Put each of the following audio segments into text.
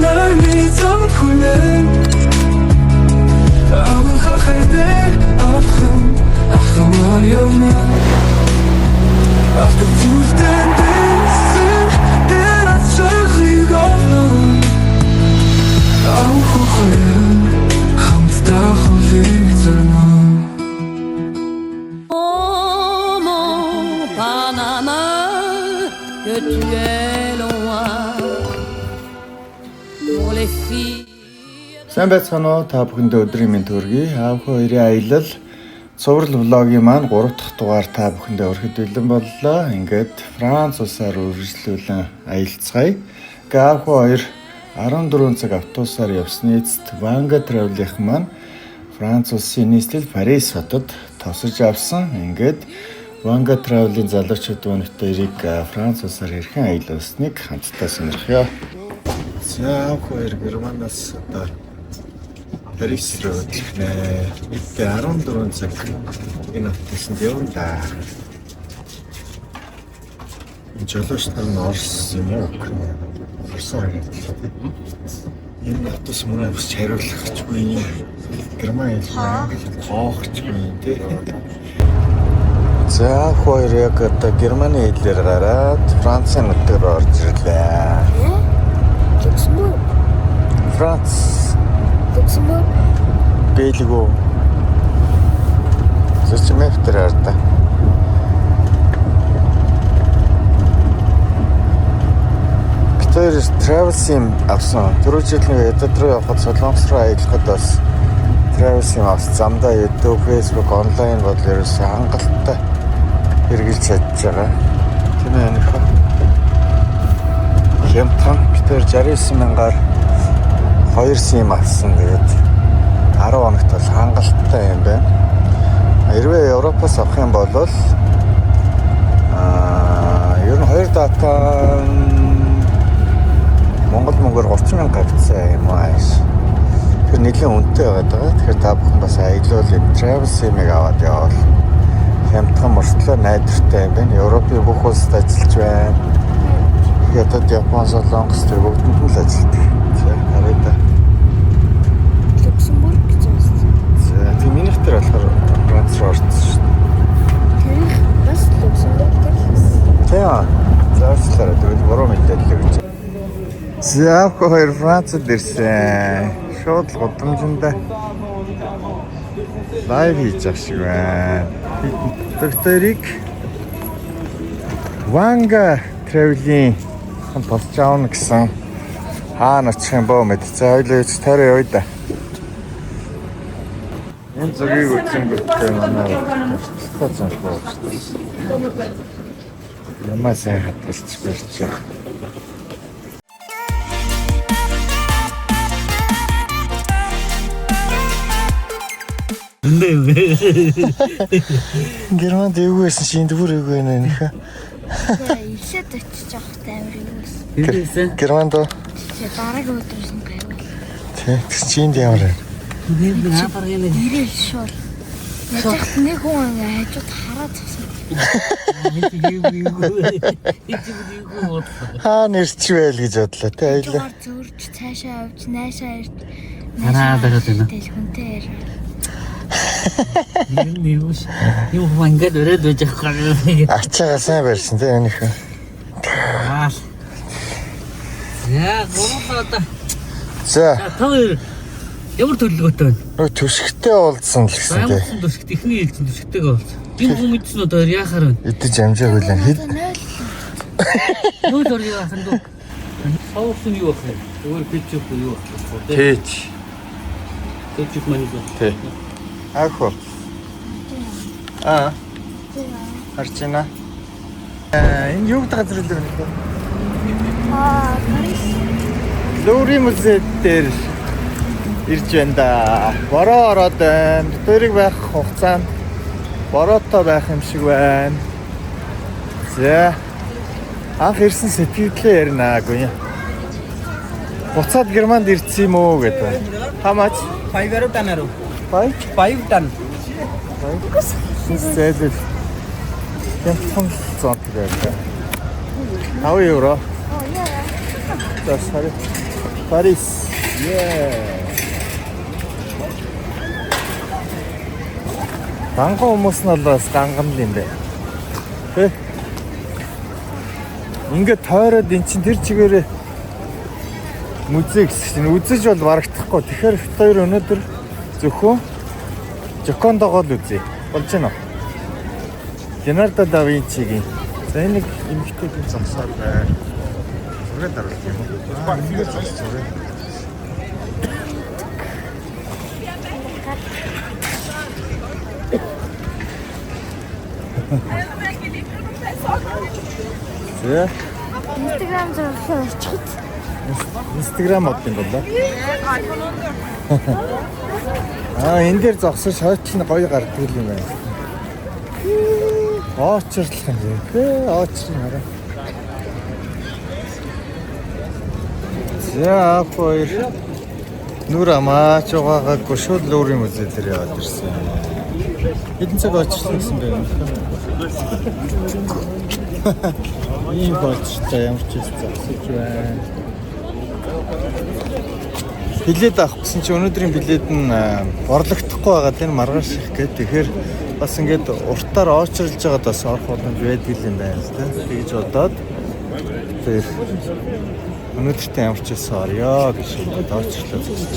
널 믿어보는 아무것도 내 아픔 어려운 After Tuesday then I certainly gone 아무것도 хамтдаа хөлөөрнө Panama que tu es loin pour les filles. Сайн байцгаана уу? Та бүхэндээ өдрийн мэнд хүргэе. Аав хоёрын аялал цуврал влогийн маань 3 дахь дугаар та бүхэндээ өргөд бэлэн боллоо. Ингээд Франц улсаар үргэлжлүүлэн аялцгаая. Аав хоёр 14 цаг автобусаар явсны эцэст Ванга Travel-ийнх маань Франц улсын нийслэл Парис хотод тосож авсан. Ингээд Ванга Travel-ийн залуучууд өнөт хоёрыг Франц улсаар хэрхэн аялуулсныг хамтдаа сонирхъя. За хоёр Германаас одоо Парис руу ирнэ. Мэдээ 14 цаг энэ автобусанд явна да. Жолооч нар нь Орос юм уу? Орсоор энэ автобус мөн авч хариулахчгүй. Герман хэл хоохчгүй тий. За хоёр яг одоо Германы хэлээр гараад Францын нутгаар орж ирлээ. Люксембург. Франц. Люксембург. Бельгио. Зачем авторарда? Питер travel sim авсан. Түрүү жил нэг ядад руу явхад Солонгос руу аялахад бас travel sim авсан. Замдаа YouTube, Facebook, онлайн бодол ерөөсөө хангалттай хэрэгжилж чадж байгаа. Тийм ээ нөхө. Хямдхан Питер 69,000-аар 2 сим авсан. Тэгээд 10 хоногт бол хангалттай юм байна. Хэрвээ Европоос авах юм бол ер нь 2 дата Монгол мөнгөөр 30,000 авцсан юм ааш. Тэр нэлийн үнэтэй байгаа. Тэгэхээр та бүхэн бас аялал энэ travel sim-ыг аваад явбал хямдхан мөртлөө найдвартай юм байна. Европын бүх улсад ажиллаж байна. Ятад Япон, Солонгос тэр бүгдэнд нь л ажилладаг. За харъя да. Люксембург гэж байна. За тийм минийх дээр болохоор Франц руу орсон шүү дээ. Тэр бас Люксембург гэж байна. Тийм. Заачлаараа тэгвэл буруу мэдээлэл өгч. За хоёр Францад ирсэн. Шууд л гудамжиндаа лайв хийж ах шиг байна. Докторик Ванга Travel-ийн тосч аавна гэсэн хаана очих юм боо мэд. За хоёлоо тойроо явъя да. Энэ зургийг үзсэн гэдэг манай тооцсон боо. Ямаа сайн хатгалж барьж. Германд эвгүйсэн шинд бүр эвгүй нэ нөхө. Илээд очиж явах таймер юу вэ? Ирсэн. Германд оо. Дараагийн өдрөөс нь гайвал. Тэг чинд ямар вэ? Би хапаргын Ирэл шууд. Яжигт нэг хүн ингээ хажууд хараад тавсан. Хаа нэрчвэл гэж бодлоо те аялаа. Зөрж цаашаа авч наашаа ирд. Танаа дараад байна. Дэлгүнтэй ярив. Нэрвш. Юу мангад өрөөд байж байгаа. Ачаагаа сайн барьсан те энийхээ. Аа. Яа, гомоолоо. За. Тэр ямар төлөвлөгөөтэй байна? Нөө төсгтэй уулзсан л гэсэн те. Аймагсан төсгт ихний хэлсэн төсгтэйг болж. Энэ хүн мэдсэн үү тэр яахаар вэ? Идэж амжааг үлэн хэд. Нүүл ор яахан дүү. Соусын юу ах вэ? Өөр кетчуп юу ах вэ? Тэч. Кетчуп маань юу? Тэ. Ахо. Харчина. Энэ юу газар л байна вэ? Парис. Луури музей дээр ирж байна да. Бороо ороод байна. Тэрийг байх хугацаанд бороотой байх юм шиг байна. За. Анх ирсэн сэтгэлдээ яринаагүй. Буцаад Германд ирсэн юм уу гэдэг. How much? 5 ton. 5 ton. Зээл. Ям хон цонт гэдэг. 5 евро. За сая. Парис. Ганган хүмүүс нь бол бас ганган л юм бэ. Тэ? Ингээд тойроод эн чин тэр чигээрээ музей гэсэн чинь үзэж бол барагдахгүй. Тэгэхээр хоёр өнөөдөр зөвхөн Жокондогоо л үзье. Болж байна уу? Леонардо да Винчигийн. За энэ нэг эмэгтэйгийн зогсоод байна. Зураг даруулж юм уу? Ингээд зураг. За Instagram зурглал очиход Instagram мод юм болоо. Энэ дээр зогсож хойчлын гоё гардаг юм байна. Очрлох юм дээ. Очрын хараа. За хоёр нүр амаач байгаагүй шууд лүүрийн музей дээр яваад ирсэн. Хэдэн цаг очсон гэсэн бэ? Ийм болчтой ямар ч зүйл зогсож байна. Билет авах гэсэн чи өнөөдрийн билет нь борлогдохгүй байгаа тийм маргааш их гээд тэгэхээр бас ингээд уртаар очрлж байгаад бас орох боломж байдаг юм байна л да. Тэгж бодоод тэр өнөөдөртөө ямар ч байсан орё гэж очрлоо зүгт.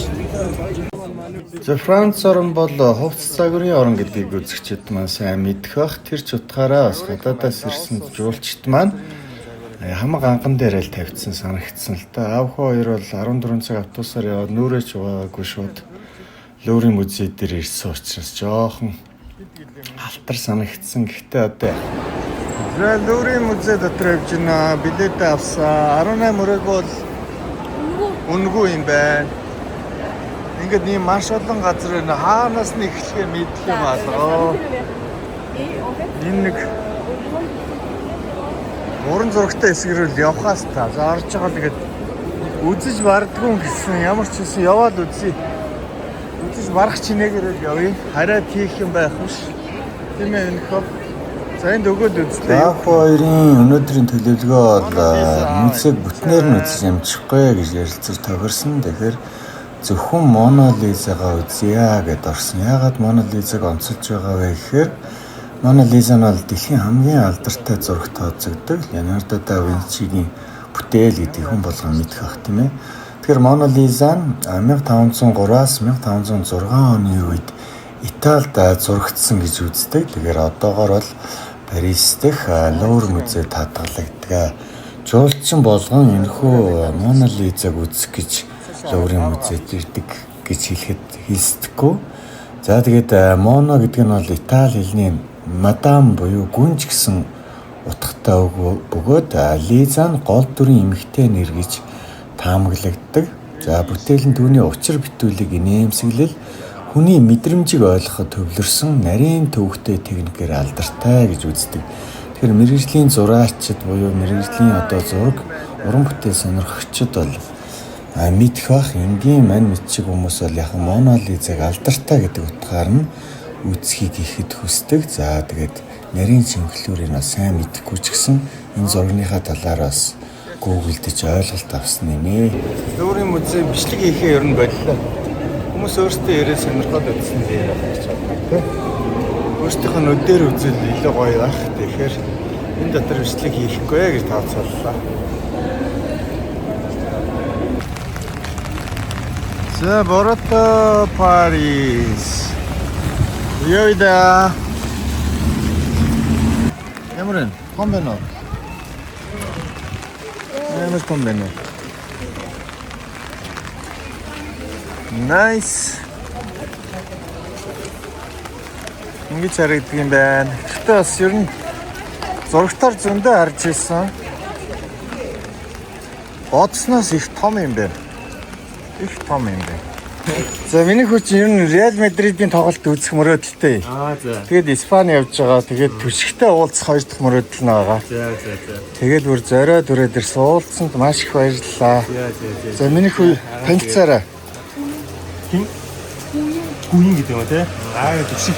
За Франц орн бол хувцас загварын орн гэдгийг үзэгчид маань сайн мэдэх бах. Тэр ч утгаараа бас гадаадаас ирсэн жуулчид маань хамаг анган дээр л тавьчихсан санагдсан л та. Аав хоёр бол 14 цаг автобусаар яваад нүрээч угаагүй шууд Лүүрийн музей дээр ирсэн учраас жоохон алтар санагдсан. Гэхдээ одоо Лүүрийн музей дотор явж байна. Билет авсан. 18 мөрөг бол үнгүй юм байна. Ингээд ийм маш олон газар энэ хаанаас нь эхлэхээ мэдэх юм аа. Энэ нэг уран зурагтай хэсгэрэл явхаас та орж байгаа л ингээд үзэж бардгүй гэсэн ямар ч хэсэн яваад үзье. Үзэж барах чинээгээр л явъя. Хараад хийх юм байх биш. Тийм ээ нөхөө. За энд өгөөд үзлээ. Аав хоёрын өнөөдрийн төлөвлөгөө бол музейг бүтнээр нь үзэж амжихгүй гэж ярилцаж тохирсон. Тэгэхээр зөвхөн Моно Лизагаа үзье гэдээ орсон. Яагаад Моно Лизаг онцолж байгаа вэ гэхээр Моно Лиза нь бол дэлхийн хамгийн алдартай зураг тооцогддог Леонардо да Винчигийн бүтээл гэдэг хүн болгон мэдэх ах тийм ээ. Тэгэхээр Моно Лиза нь 1503-аас 1506 оны үед Италид зурагдсан гэж үздэг. Тэгэхээр одоогоор бол Парис дэх Лувр музейд хадгалагддаг. Жуулчин болгон энэхүү Моно Лизаг үзэх гэж Луврын музейд ирдэг гэж хэлсдэггүй. За тэгээд Моно гэдэг нь бол Итали хэлний мадам буюу гүнж гэсэн утгатай үг бөгөөд Лиза нь гол дүрийн эмэгтэй нэр гэж таамаглагддаг. За бүтээл нь түүний учир битүүлэг инээмсэглэл хүний мэдрэмжийг ойлгоход төвлөрсөн нарийн төвөгтэй техникээр алдартай гэж үздэг. Тэгэхээр мэргэжлийн зураачид буюу мэргэжлийн зураг уран бүтээл сонирхогчид бол мэдэх бах энгийн мань мэдчиг хүмүүс бол яхан Моно Лизаг алдартай гэдэг утгаар нь үзхийг ихэд хүсдэг. За тэгээд нарийн чимэглэлүүрийг нь сайн мэдэхгүй ч гэсэн энэ зургийнхаа талаар бас гуглдж ойлголт авсан юм ээ. Лүүрийн музей бичлэг хийхээ ер нь боллоо. Хүмүүс өөрсдөө яриа сонирхоод үзсэн л яриа гэж байна. Өөрсдийнх нь өдөр үзэл илүү гоё байх. Тэгэхээр энэ дотор бичлэг хийхгүй гэж тооцооллоо. За Борото Парис. Йоида. Ямар комбино. Ямар комбино. Nice. Ингэж харагддаг юм байна. Гэхдээ бас ер нь зурагтаар зөндөө харж ирсэн. Бодсноос их том юм байна. Их том юм байна. За миний хүч ер нь Реал Мадридын тоглолт үзэх мөрөөдөлтэй. За. Тэгээд Испани явж байгаа. Тэгээд түшигтэй уулзах 2 дахь мөрөөдөл нь байгаа. За. Тэгээд бүр зориод өрөөд ирсэн уулзсанд маш их баярлалаа. За миний хүү танилцаарай. Гүн гэдэг юм те. Түшиг.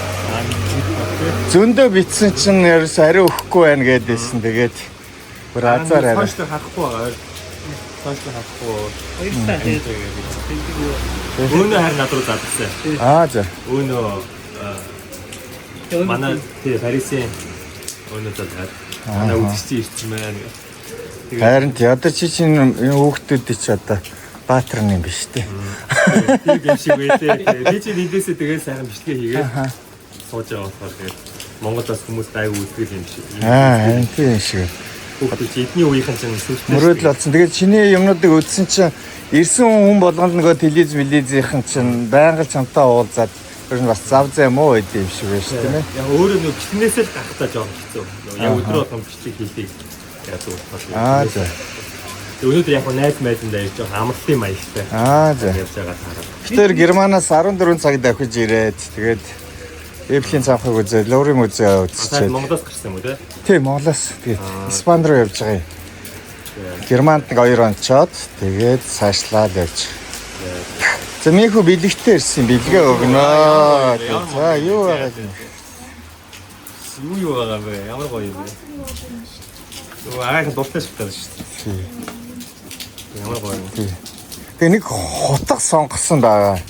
Зөндөө битсэн чинь ерөөс ариу өгөхгүй байна гэдээсэн. Тэгээд бүр азар арай. Хаштай харахгүй байгаа. цаашлах авахгүй 2 сар хийдэг. Өөнөө харин над руу задсан. За. Өөнөө манай Парисын өөнөө задаад манай үзэгчийн ирсэн байна. Харин ядар чи чинь хүүхдүүдийн ч одоо баатар юм биш үү? Тийм юм шиг байлээ. Би чи нэгдээсээ тэгээд сайхан бичлэгээ хийгээд сууж байгаа болохоор тэгээд Монголоос хүмүүс айгүй үздэг юм шиг. Харин тийм шиг. Хүүхдүүд эдний үеийнхэн чинь сүлжээ. Мөрөөдөл болсон. Тэгээд чиний юмнуудыг үзсэн чинь ирсэн хүн болгонд нөгөө телевизийнхэн чинь байнга чамтай уулзаад ер нь бас зав зай муу байд юм шиг байна шүү дээ. Яг өөрөө нөгөө бичлэнээсээ л гарахтаа жоох хэцүү. Яг өдрөө болгон бичлэг хийлийг яадаг болохоор. За. Өнөөдөр яг найз майзандаа ирж байгаа амралтын маягтай. За. Явж байгаа хараа. Тэр Германаас 14 цаг давхиж ирээд тэгээд Эвлийн цанхаг үзээд Лорийн музей үзчихээд. Монголоос гарсан юм уу те? Тийм, Монголоос тэгээд Испани руу явж байгаа юм. Германд нэг 2 он чод тэгээд цаашлаад явж. За минийхүү бэлэгтэй ирсэн бэлгээ өгнө. За юу байгаа юм? Юу байгаа бэ? Ямар гоё юм бэ? Юу арайхан дуртай шигтэй шүү дээ. Ямар гоё юм. Тэгээ нэг хутга сонгосон байгаа.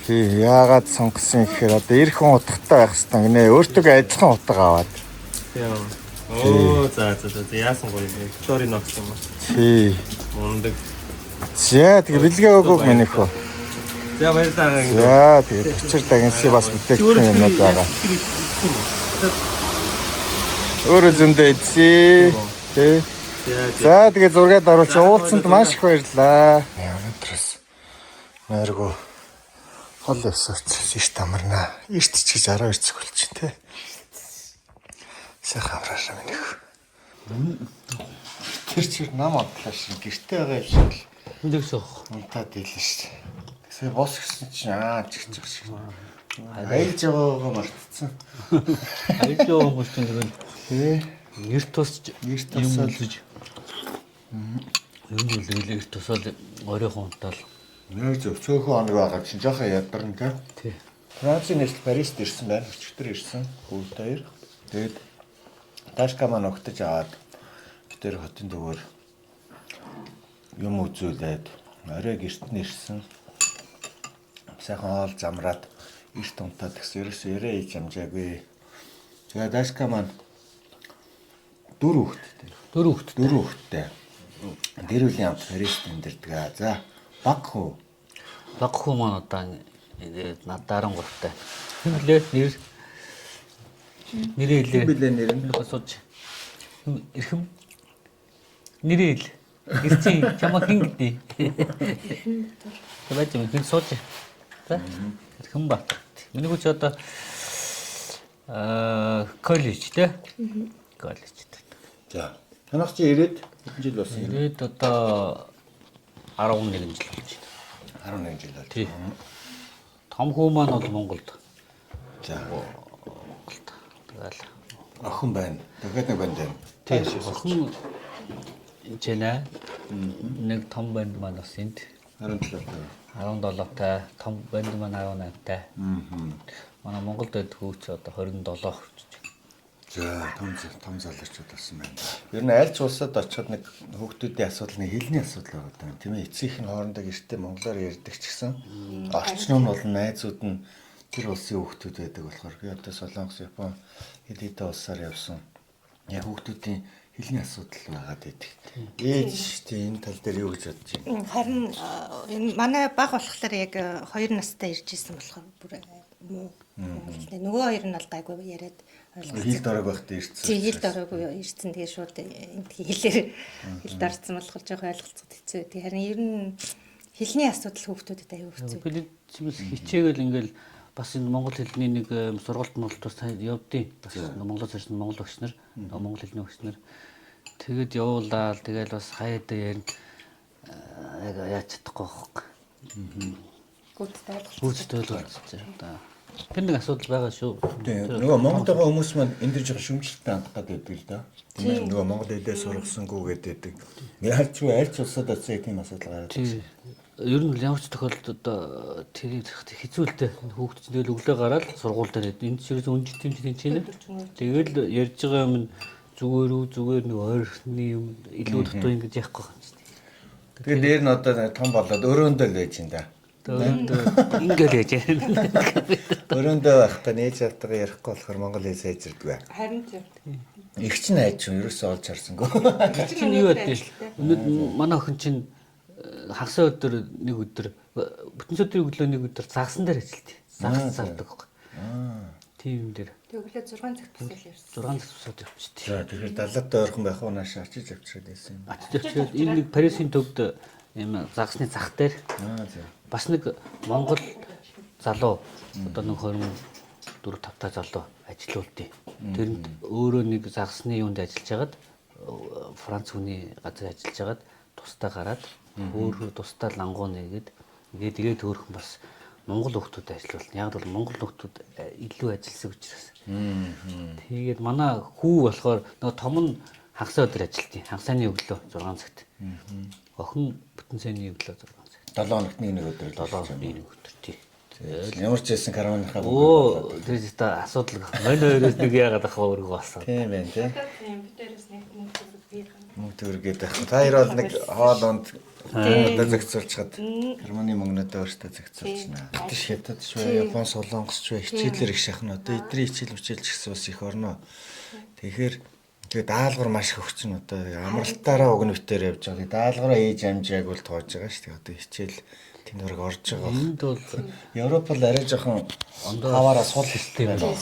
Тийм, яагаад сонгосон гэхээр одоо эх хүн утгатай байх хэрэгтэй гинэ. Өөртөө адилхан утга аваад. Тийм. Оо за яасан гоё юм. Victorinox юм уу? Тийм. Мундаг. За тэгээ бэлгээ өгөөг минийхүү. За баярлалаа. За тэгээ өчир дагнси бас бүтээгдэхүүн юмнууд байгаа. Өөрөө зөндөө эзээ. Тэ. За тэгээ зургаад оруулж уулзсанд маш их баярлалаа. Өнөөдрөөс нойргоо хол явсарч ирт амарна. Ирт ч гэж 12 цаг болчих тий. Сайхан авраарай минийх. Тэр чир нам одлоо шин гэртээ байгаа юм шиг л. Хүлээсөх. Унтаад ийлээ шүү дээ. Тэгсээ бос гисэн чинь чигч шиг. Айлж байгаагаа мартцсан. Айлж байгаа хүмүүс чинь тэгэл Тий. нэр тусч юм үзэж. Юм үлээх тусаад оройхон унтаал. Нэр зөв цөөхөн хоног байгаа чинь жоохон ядарна тий. Францын нэрт Парист ирсэн байна. Өчигдөр ирсэн. Хөвдөө. Тэгээд Ташка маань өгтөж аваад тэр хотын дөгөр юм үзүүлээд орой гэрт нэрсэн. Сайхан хоол замраад эрт унтаад гэсэн ерөөсөө ярээ хийж амжаагүй. Тэгээд Ташка маань 4 хүүхэдтэй. Гэр бүлийн хамт Парист амьдардаг. За баг хүү маань одоо ингээд надаар 3-тай. Хэмлээ нэрээ хэлээ. билээ нэр нь Сууж. Ирхэм. Нэрээ хэл. Ирсэн чамаа хин гэдэг. Тэгээд юм хин сууж. За. Ирхэм бат. Миний хүч одоо коллеж тий. Коллеж. За. Танах чи ирээд хэдэн жил болсон юм? Ирээд одоо 11 жил болж байна. 11 жил болж. Тий. Том хүү маань бол Монголд. За. Тэгэл Охин байна. Дахиад нэг байна. тий. Охин жинэ. Нэг том банд маань бас энд 17 та том банд маань 18 та. Манай Монголд байдаг хүүч одоо 27 хүрч байна. За, том залуучууд болсон байна. Ер нь аль ч улсад очиход нэг хүүхдүүдийн асуудал, нэг хэлний асуудал байгаа даа. Тийм ээ, эцсийнх нь хоорондоо гэртээ монголоор ярьдаг ч гэсэн орчин нь бол найзууд нь тэр улсын хүүхдүүд байдаг болохоор би одоо Солонгос, Япон хэд улсаар явсан. Яг хүүхдүүдийн хэлний асуудал байгаад байдаг. Ээж тийм энэ тал дээр юу гэж бодож байна? Харин энэ манай баг болохоор яг 2 настай ирж исэн болохоор бүр муу. Нөгөө хоёр нь бол гайгүй яриад ойлгосон. Хил дорог байхдаа ирсэн. Тий, хил дорог ирсэн. Тэгээ шууд энэ хэлээр хил дарцсан болохоор жоохон ойлголцоход хэцүү. Тэгээ харин ер нь хэлний асуудал хүүхдүүдэд аюу хэцүү. Би чимээс хичээгээл ингээл бас энэ монгол хэлний нэг сургалт бас явдیں۔ Бас Монголоос ирсэн монгол багш нар, монгол хэлний багш нар тэгэд явуулаад тэгэл бас хаяада ярина. Яг яаж чадахгүй байхгүй. Гүйцэд ойлгочихсон одоо. Тэр нэг асуудал байгаа шүү. Тийм. Нөгөө Монголд байгаа хүмүүс маань энэ дэр жоохон шүмжлэлтэй хандах гэдэг л да. Тийм ээ. Нөгөө Монгол хэлээ сургасангүй гэдэг. Яаж ч аль ч улсад очиж тийм асуудал гараад байна. Ер нь ямар ч тохиолдолд одоо тэр хэцүүлтэй хүүхд чинь тэгэл өглөө гараад сургууль дээр энэ чирээс үнжит юм чинь тэгэл ярьж байгаа юм зүгээр нэг ойрны юм илүү дутуу ингэж яахгүй юм чинь. Тэгээд нэр нь одоо том болоод өрөөндөө л байж ин да. Өөрөндөө ингээл яж. Өрөөндөө байхдаа нээж автайгаа ярихгүй болохоор монгол хэл сайжирдгүй. Харин тийм. Их ч найд ч ерөөсөө олж харсангүй. Чинь юу байдیں۔ Өнөөдөр манай охин чинь хагас өдөр нэг өдөр бүтэн өдрийн өглөө нэг өдөр загсан дээр ажилладаг. Загас завдаг байхгүй. Тийм дээр. Тэглээ 6 цагт төсөл явсан. 6 цаг тусаад явчихдаг. За тэгэхээр далаатай ойрхон байх уу нааш очиж авчираад байсан юм. Очиж энэ нэг Парисын төвд юм загсны зах дээр За. бас нэг Монгол залуу одоо нэг 24 5 та залуу ажилуулдیں۔ Тэрэнд өөрөө нэг загсны юунд ажиллаж хагаад Франц хүний газар ажиллаж хагаад тусдаа гараад өөрөө тусдаа лангуу нэгээд тэгээд өөрхөн бас Монгол хүмүүс ажиллуулна. Яг бол Монгол хүмүүс илүү ажилласан учраас. Тэгээд манай хүү болохоор нөгөө том нь хагас өдөр ажилтیں۔ Хагасны өглөө 6 цагт. Охин бүтэн саяны өглөө 6 цагт. 7 хоногт нэг өдөр л 7 хоногт нэг өдөр тий. Ямар ч байсан караваныхаа Оо тэр ихтэй асуудал. Манай хоёроос нэг яагаад ахаа өргөө болсон. тийм байх тийм. Тийм битэрээс нэг бие гэн. Мөнгө төргээд байх. Та хоёр бол нэг хоолонд одоо зэгцүүлж чад. Германы мөнгнөдөө өөртөө зэгцүүлж байна. Гэтэл хятад ч бай, Япон, Солонгос ч бай хичээлэр их шахна. Одоо эдний хичээл хүчээлж гисэн бас их орно. Тэгэхээр тэгээд даалгавар маш их өгч нь одоо амралтаараа өгнөвтөр явж байгаа. Даалгавраа ээж амжааг бол тоож байгаа шүү дээ. Одоо хичээл тэнд өрг орж байгаа. Энд бол Европ бол арай жоохон хаваараа сул систем байна.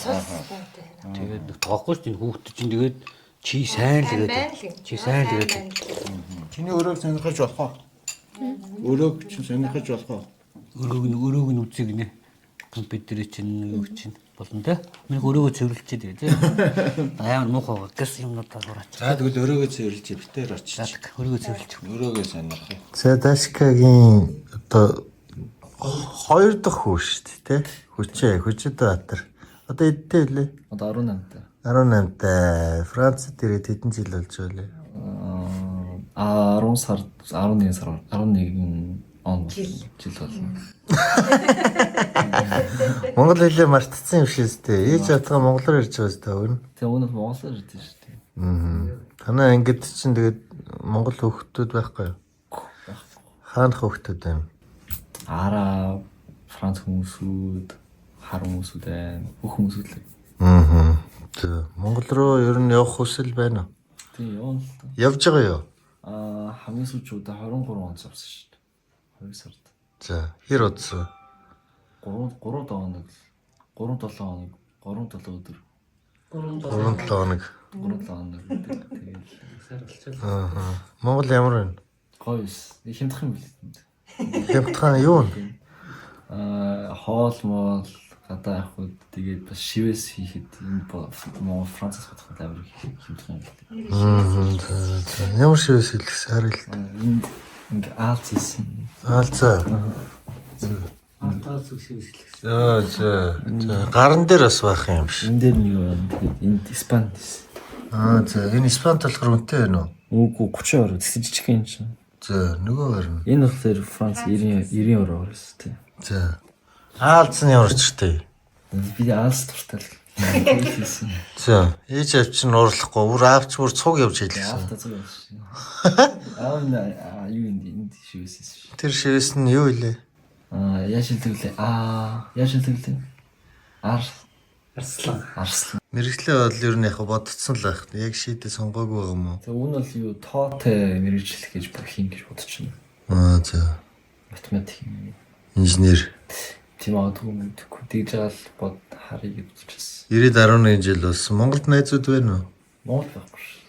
тэгээд тоохгүй шүү дээ хүүхдүүд чинь тэгээд чи сайн л гэдэг. Чи сайн л гэдэг. Чиний өрөөг сонирхож болох уу? Өрөөг чинь сонирхож болох уу? Өрөөг нь үзье гинэ. Компьютер чинь юу чинь болно те. Миний өрөөгөө цэвэрлчихэд тэгээ те. Амар муухай газ юмнуудаа гураач. За тэгвэл өрөөгөө цэвэрлж битээр очиж. Өрөөгөө цэвэрлж. Өрөөгөө сонирхъя. За Дашкагийн одоо 2 дахь хүү шүү дээ те. Хүчтэй Баатар. Одоо эдтэй лээ. Одоо 18 та. 18-тай. Францад ирээд хэдэн жил болж байлаа? 10 сар 11 сар 11 он жил болно. Монгол хэлээ мартцсан юм шээс дээ. Ээж атгаа монголоор ярьж байгаа зү өгнө. Тэгээ өнөөдөр монголоор ирдэ шүү дээ. Танаа ангид чинь тэгээд монгол хүүхдүүд байхгүй юу? Хаанах хүүхдүүд байна? Араб, Франц хүмүүсүүд, хар хүмүүсүүд байна. Бүх хүмүүсүүд л. Монгол руу ер нь явах хүсэл байна уу? Тийм явна л та. Явж байгаа юу? Хамгийн сүүлчүүдээ 23 онд авсан шүү дээ. 2 сард. За, хэр удсан? 3 хоног. 3-7 хоног. 3-7 өдөр. 3-7 хоног. 3-7 хоног. Тэгээд Монгол ямар байна? гойс. Хямдхан юм бэл. Хямдхан юу вэ? Хоол мол гадаа явахуд тэгээд бас шивээс хийхэд энэ Монгол Францаас бодоход амар хямдхан юм бэл. Ямар шивээс хэлсэн харилт. Ингээ аалцсан. Аалцаа. Антаас үсгээс хэлсэн. За. Гаран дээр бас байх юм биш. Энэ дээр нэг байна. Тэгээд энд Испанд. За. Энэ Испанд болохоор үнэтэй байна уу? Үгүй 30 евро жижиг юм чинь. За, нөгөө харна. Энэ болохоор Франц 90 евро гэсэн тийм. За. Аалцсан ямар ч гэжтэй. Би аалц туртай л. За, ээж авч нь уурлахгүй, бүр аавч бүр цуг явж хэлсэн. Аалта зүг байсан. Юу энд шивээс. Тэр шивээс нь юу илээ? Яшилтгэлээ. Яшилтгэлээ. Арслан. Мэргэжлээ бол ер нь яг бодцсон л байх. Яг шийдэ сонгоогүй байгаа юм уу? За үүн бол юу тоотой мэргэжил гэж болох юм гэж бодож байна. За. Математик Инженер. тийм аадгүй мэдгүй. Тэгж байгаа л бод харъя гэж бодчихсон. 90-11 жил болсон. Монголд найзууд байна уу? Монгол байхгүй шүү.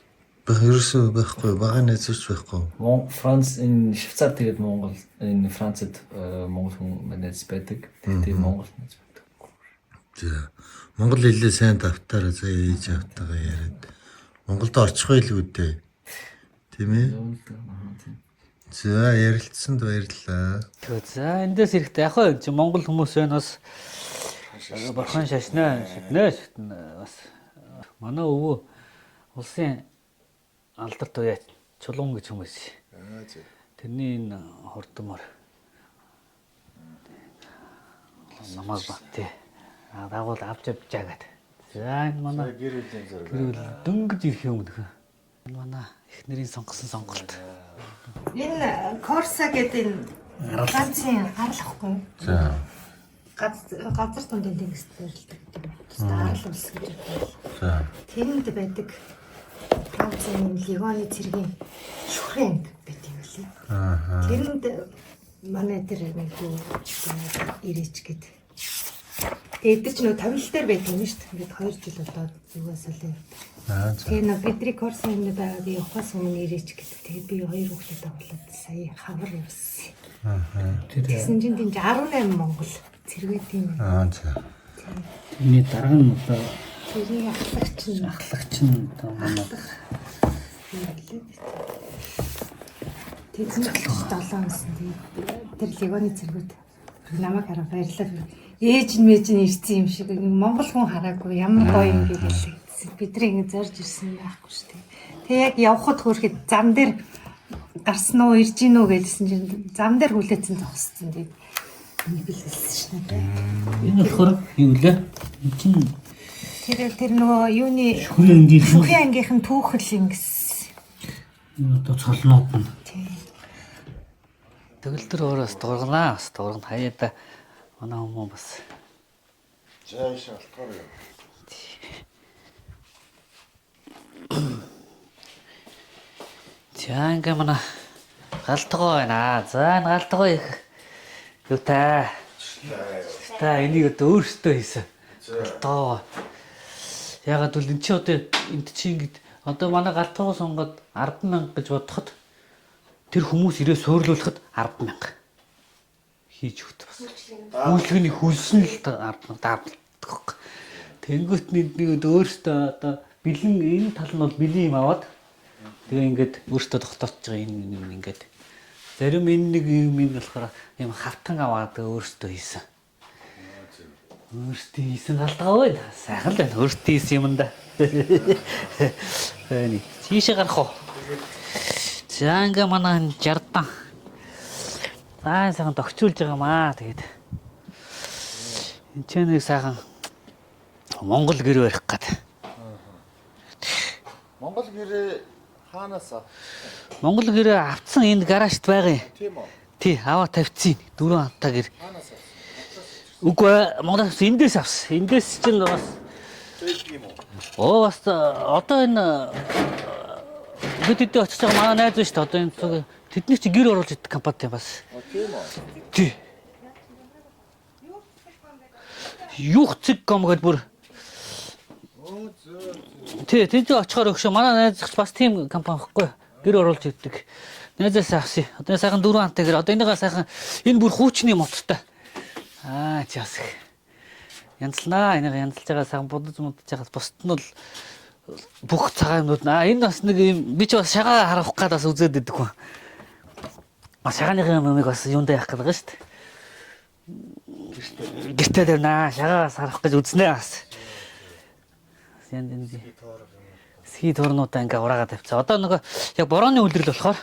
Ерөөсөө байхгүй. Бага найзууч байхгүй. Франц энэ Швейцар тэгээд Монгол энэ Францад монгол хүн найз байдаг. Тэгээд монгол найз байдаг. За. Монгол хэлээ сайн давтаараа заа ээж автагаа яриад. Монголд орчихгүй л үүдээ. Тийм ээ? За, ярилцсанд баярлалаа. За эндээс хэрэгтэй. Яг хөө Монгол хүмүүс байна бас бурхан шашнаа шатнаа бас манай өвөө улсын алдарт уяа чулуун гэж хүмүүс. Тэрний энэ хурдмор намайг бат. Дагуул авч авчаагаад. За энэ манай гэр бүлийн дөнгөж ирэх юм нөхөө. Энэ манай эхнэрийн сонгосон сонголт. Энэ Корса гэдэг энэ ганцын гарлахгүй. За. Газар тундын тэнгист байрладаг гэдэг юм. Арал улс гэж байна. За. Тэрэнд байдаг ганцын легоны цэргийн шүрэн гэдэг юм лээ. Тэрэнд манай дээр нэг ирээч гэдэг. Тэгээд ч нөө тавилал дээр байдаг юм шүү дээ. Ингээд 2 жил болоод юугаас л тэгээ нөө бидний Корса юмны байгаад явахаас өмнө ирээч гэдэг. Тэгээд би 2 хүүхэдтэй болоод сая хавар явсан. Тэгсэн чинь тийм 18 Монгол цэргээд юм. За. Тэрний дараа нь одоо Тэрний ахлагч нь одоо манай тэгсэн чинь 7 онсон. Тэгээд тэр легоны цэргүүд намайг хараа баярлалаа. Ээж мэж нь ирсэн юм шиг монгол хүн хараагүй ямар гоё юм бэ гэлээ. Бидний ингэ зорж ирсэн байхгүй шүү дээ. Тэг яг явхад хөөрхэд зам дээр гарсан уу ирж гин үү гэдсэн чинь зам дээр хүлээсэн зогссон. Тэг нэг л хэлсэн шүү дээ. энэ болохоор юу лээ? Энд чинь Тэр нөгөө юуны шүрэн ангийнхэн түүхэл ингэс. энэ одоо цолнууд нь. Тийм. Тэгэл тэр өөрөөс дургнаа. Бас дургна хаяада манай хүмүүс бас. Жаа шалтгаан юу? За ингээ манай галтгоо байна. За энэ галтгоо их юу та. Та энийг одоо өөртөө хийсэн. Галтгоо. Ягаад гэвэл эн чи одоо энд чи ингэдэг одоо манай галтгоо сонгоод 10,000 гэж бодоход тэр хүмүүс ирээ суурлуулахад 10,000 хийж өгдөг бас. Үйлчлэгийн хөлсөн л 10,000 даавдаг. Тэнгүүт нэг өөртөө одоо бэлэн энэ тал нь бол бэлэн юм аваад тэгээ ингээд өөртөө тогтоож байгаа энэ юм ингээд зарим энэ нэг юм ин болохоор юм хавтан аваад өөртөө хийсэн. Өөртөө хийсэн галтгаа байна. Сайхан л байна. Өөртөө хийсэн юм да. Эний тийшээ гарах уу? За ингээ манай 60 дан. Сайхан тогтчулж байгаа маа тэгээд. Энд ч нэг сайхан Монгол гэр барих гээд. Монгол гэрээ хаанаас авсан? Монгол гэрээ авцсан энэ гаражт байгаа юм. Тийм үү? Тий, аваа тавьчихъя. 4 хантаа гэр. Хаанаас авсан? Үгүй Монголоос эндээс авсан. Эндээс чинь бас Байдаг юм уу? оо бас одоо энэ хэд очиж байгаа манай найз байна шүү дээ. Одоо энэ цуг тэдний чи гэр оруулж идэх компани бас. Тийм үү? Тий. Юхцэг гом гэдэг бүр. Тий, тэнд очихоор өгшөө манай найз бас тийм компани байхгүй. Гэр оруулж идэх. Найзаас авсан. Одоо сайхан 4 хантаа гэр. Одоо энэгээ сайхан энэ бүр хуучны моттой. Аа чаас. Янзлнаа энийг янзлж байгаа сайхан будаж байгаа бусд нь бол бүх цагаан юмнууд энэ бас нэг юм би ч бас шагаа харах гээд бас үзээд идэх хүн. Бас шагааныхын юмыг бас юундаа явах гэдэг шүү дээ. Гэртээ тавина шагаа бас харах гэж үзнэ бас. Янд энэ ски торнуудаа ингээ ураагаад тавьцаа. Одоо нөгөө яг борооны үлрэл болохоор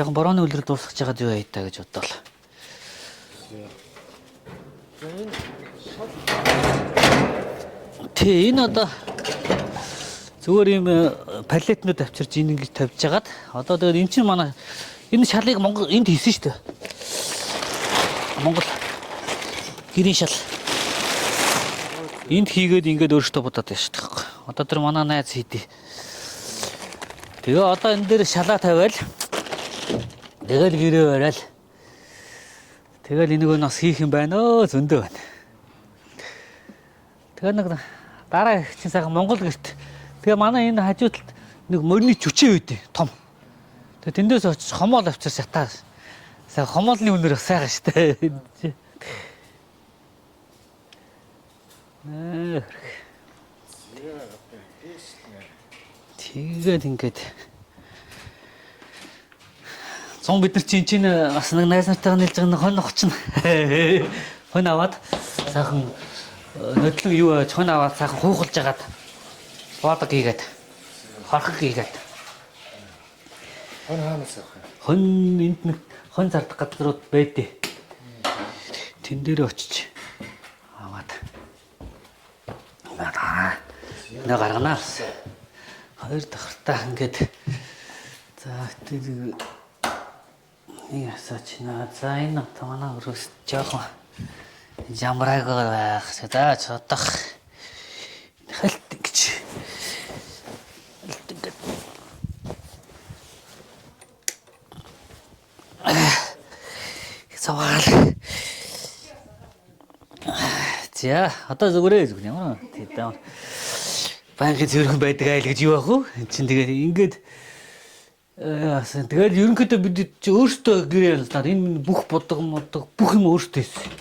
яг борооны үлрэл дуусгаж байгаа юу яа та гэж бодлоо. Тэ энэ одоо зүгээр юм палетнууд авчирч ингэ тавьж хагаад одоо тэгээд эн чинь манай энэ шалыг Монгол энд хийсэн шүү дээ. Монгол гэрийн шал. Энд хийгээд ингээд өөртөө бодоод байна шүү дээ. Одоо тэр манай найз хийдий. Тэгээ одоо энэ дээр шалаа тавиал тэгэл гэрээ барайл. Тэгэл энийг бас хийх юм байна өө зөндөө байна. Тэгээ нэг дараа их чинь сайхан Монгол гэрт. Тэгээ манай энэ хажуу талд нэг морины жүчээ үйдэ том. Тэгээ тэндээс очиж хомоол авчир шатаа. Сайхан хомоолны үнээр сайхан штэ. Тэгээд ингээд зон бид нар чинь бас нэг найз нартайгаа нийлж байгаа хон нохчин. Хон аваад сайхан нодлон юу хон аваад сайхан хуухалж агаад боодог хийгээд хорхог хийгээд. Хон хаанаас авах юм? Хон энд нэг хон зардах газрууд байдээ. Тэн дээр очиж аваад. Нэг гарганаа. Хоёр давхартаа ингээд за тэр Ясаач наа. За энэ одоо манай өрөөс жоохон ямраагаар байх. За цодох. Халт гэж. Савал. За одоо зүгээрээ зүг ямар тийм банкны зөвхөн байдаг айл гэж юу ах вэ? Чин тэгээд ингээд тэгээд ерөнхийдөө бид өөрсдөө гэрээ ялснаар энэ бүх бодог бүх юм өөрсдөө хийсэн.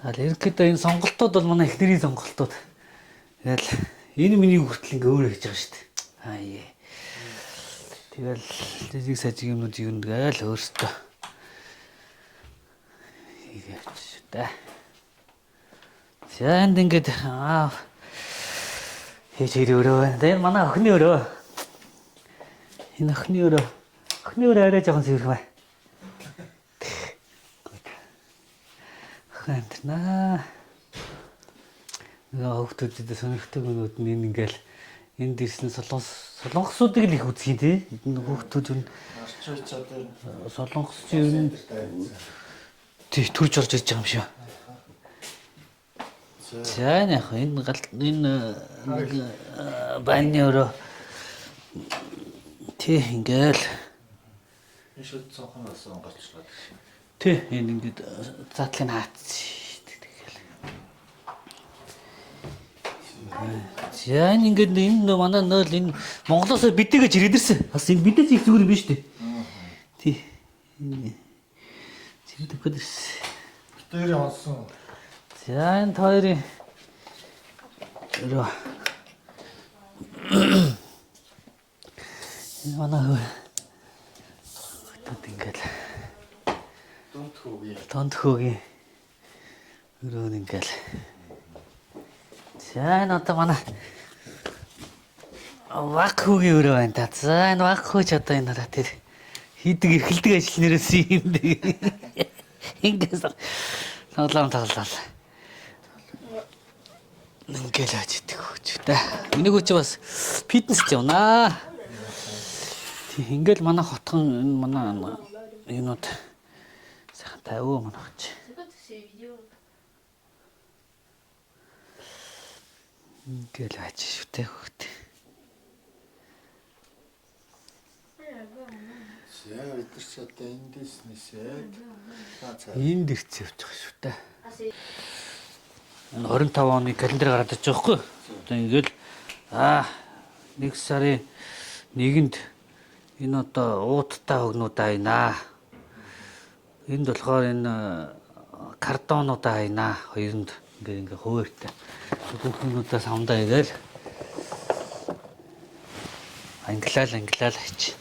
Тэгээд ерөнхийдөө энэ сонголтууд бол манай эхнэрийн сонголтууд. Тэгэл энэ миний хүртэл ингээ өөрөө хийж байгаа шүү дээ. Аа. Тэгэл дэжиг сажиг юмнууд юу нэгэл өөрсдөө хийгээч шүү дээ. За энд ингээд хийж өрөө. Тэгээд манай охины өрөө. Энэ охины өрөө арай жоохон сэвэрх бай. Хантна. Хөвгтүүдэд сонирхдаг юмуд нь ингээл энд ирсэн солонгосуудыг л их үзхий тий. Энэ хөвгтүүд юу солонгос юу тий төрж орж ирж байгаа юм шиг. За энэ банны өрөө тий ингээл энэ шууд цонхоноос онгочлоод тий энэ ингээд задлын хаац. За ингээд энэ манай нөл энэ Монголоос бидээгэж ирээд ирсэн. Бас энэ бидэж их зүгээр юм биш үү? Тий. Зиндэг хөдөрс. Битээр онсон. За энэ хоёрын өрөө. Энэ манай хөтөд ингээд Тонт хөөгийн өрөө ингээд. За энэ одоо манай вак хөөгийн өрөө байна та. За энэ вак хөөч одоо энэ надад тэр хийдэг эрхэлдэг ажил нэрээс юм дээ. Ингээд тоглоом тоглолоо. Ингээл ажидаг хөөч та. Энийг үчи бас фитнест явнаа. Ингээл манай хотхон энэ манай юунууд сайхан тавиу манай хоч. Ингээл ачи шүтээ хөөт. За бид ч одоо эндээс нисээд Энд ирц явчих шүү дээ. Энэ 25 оны календар гараад ирж байгаа хгүй. Одоо ингээл 1 сарын 1-нд энэ одоо ууттай хөгнүүд айнаа. Энд болохоор энэ картонууд айнаа. Хоёронд ингээ хуваартай. Хүүхнүүдээ самдаа игээл англиал ач.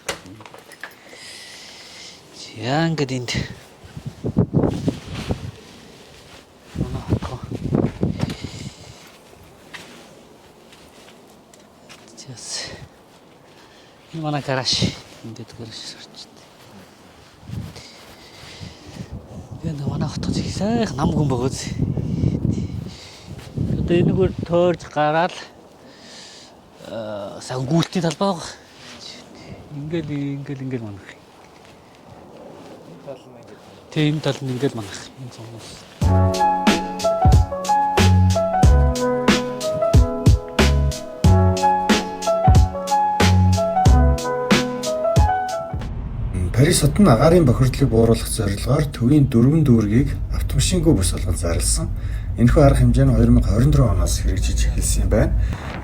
За ингээд энд энэ манай гараж ингээд гараж сарчтай. Энэ манай хотод их нам гүн бөгөөс. Одоо энэгээр тойрж гараад сангуултын талбай баг. Ингээл манах. Тийм тал нь ингээл манах. Энэ цомоос. Парис хотын агаарын бохирдлыг бууруулах зорилгоор төвийн 4 дүүргийг автомашингүй бус болгон зарласан. Энэхүү арга хэмжээ нь 2024 оноос хэрэгжиж эхэлсэн юм байна.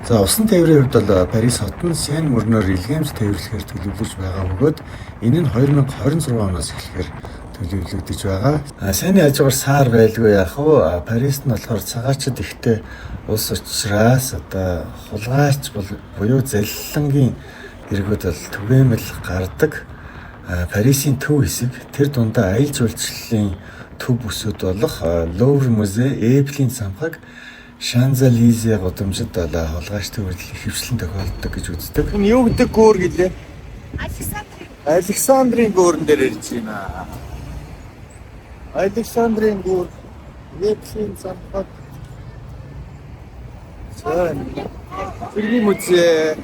За усан тээврийн хувьд бол Парис хот нь Сен мөрнөөр илгээмж тээвэрлэхээр төлөвлөж байгаа бөгөөд энэ нь 2026 оноос эхлэхээр төлөвлөгдөж байгаа. Сайн хажуугаар саар байлгүй яах вэ? Парист нь болохоор цагаачд ихтэй улс учраас одоо хулгайч буюу залилангийн иргүүд бол түгээмэл гардаг. Парисын төв хэсэг тэр дундаа аялал жуулчлалын төв бүсүүд болох Лувр музей, Эйфелийн цамхаг, Шанзелизе гудамжид хулгайч төвөрлөл ихэвчлэн тохиолддог гэж үздэг. Энэ юу гэдэг гүүр гэлээ? Александрийн гүүрэн дээр ирж байна. Александрийн гүүр, Эйфелийн цамхаг. Тэрний музей